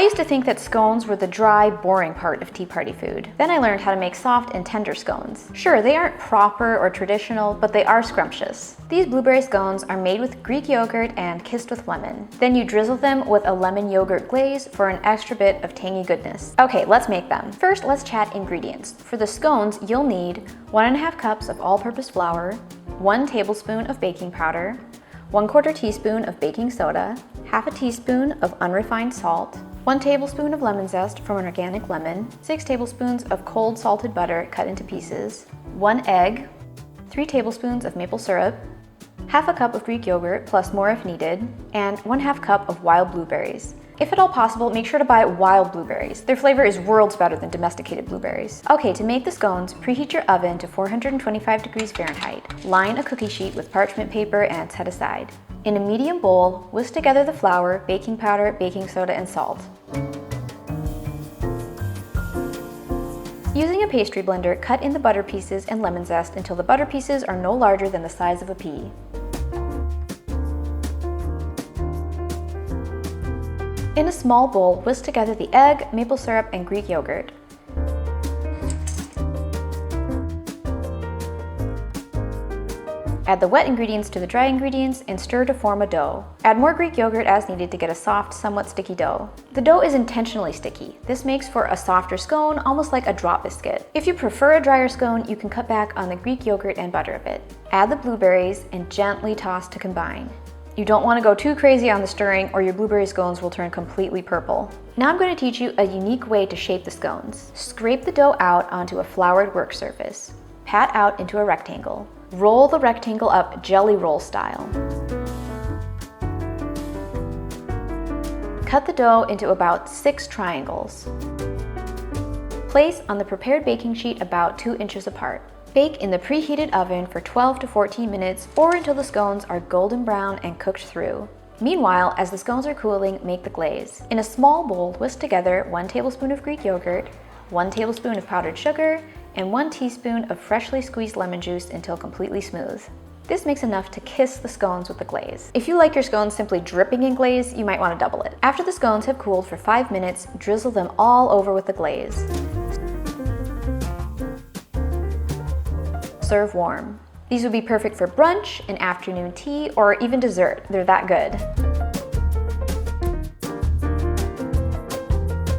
used to think that scones were the dry, boring part of tea party food. Then I learned how to make soft and tender scones. Sure, they aren't proper or traditional, but they are scrumptious. These blueberry scones are made with Greek yogurt and kissed with lemon. Then you drizzle them with a lemon yogurt glaze for an extra bit of tangy goodness. Okay, let's make them. First, let's chat ingredients. For the scones, you'll need 1½ cups of all-purpose flour, 1 tablespoon of baking powder, 1/4 teaspoon of baking soda, 1/2 teaspoon of unrefined salt, 1 tablespoon of lemon zest from an organic lemon, 6 tablespoons of cold salted butter cut into pieces, 1 egg, 3 tablespoons of maple syrup, 1/2 cup of Greek yogurt plus more if needed, and 1/2 cup of wild blueberries. If at all possible, make sure to buy wild blueberries. Their flavor is worlds better than domesticated blueberries. Okay, to make the scones, preheat your oven to 425 degrees Fahrenheit. Line a cookie sheet with parchment paper and set aside. In a medium bowl, whisk together the flour, baking powder, baking soda, and salt. Using a pastry blender, cut in the butter pieces and lemon zest until the butter pieces are no larger than the size of a pea. In a small bowl, whisk together the egg, maple syrup, and Greek yogurt. Add the wet ingredients to the dry ingredients and stir to form a dough. Add more Greek yogurt as needed to get a soft, somewhat sticky dough. The dough is intentionally sticky. This makes for a softer scone, almost like a drop biscuit. If you prefer a drier scone, you can cut back on the Greek yogurt and butter a bit. Add the blueberries and gently toss to combine. You don't want to go too crazy on the stirring or your blueberry scones will turn completely purple. Now I'm going to teach you a unique way to shape the scones. Scrape the dough out onto a floured work surface. Pat out into a rectangle. Roll the rectangle up jelly roll style. Cut the dough into about 6 triangles. Place on the prepared baking sheet about 2 inches apart. Bake in the preheated oven for 12 to 14 minutes or until the scones are golden brown and cooked through. Meanwhile, as the scones are cooling, make the glaze. In a small bowl, whisk together 1 tablespoon of Greek yogurt, 1 tablespoon of powdered sugar, and 1 teaspoon of freshly squeezed lemon juice until completely smooth. This makes enough to kiss the scones with the glaze. If you like your scones simply dripping in glaze, you might want to double it. After the scones have cooled for 5 minutes, drizzle them all over with the glaze. Serve warm. These would be perfect for brunch, an afternoon tea, or even dessert. They're that good.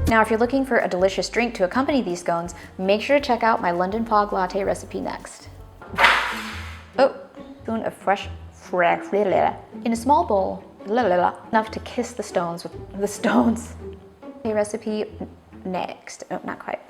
Now, if you're looking for a delicious drink to accompany these scones, make sure to check out my London fog latte recipe next. Oh, spoon of fresh in a small bowl, enough to kiss the stones with the stones. A recipe next. Oh, not quite.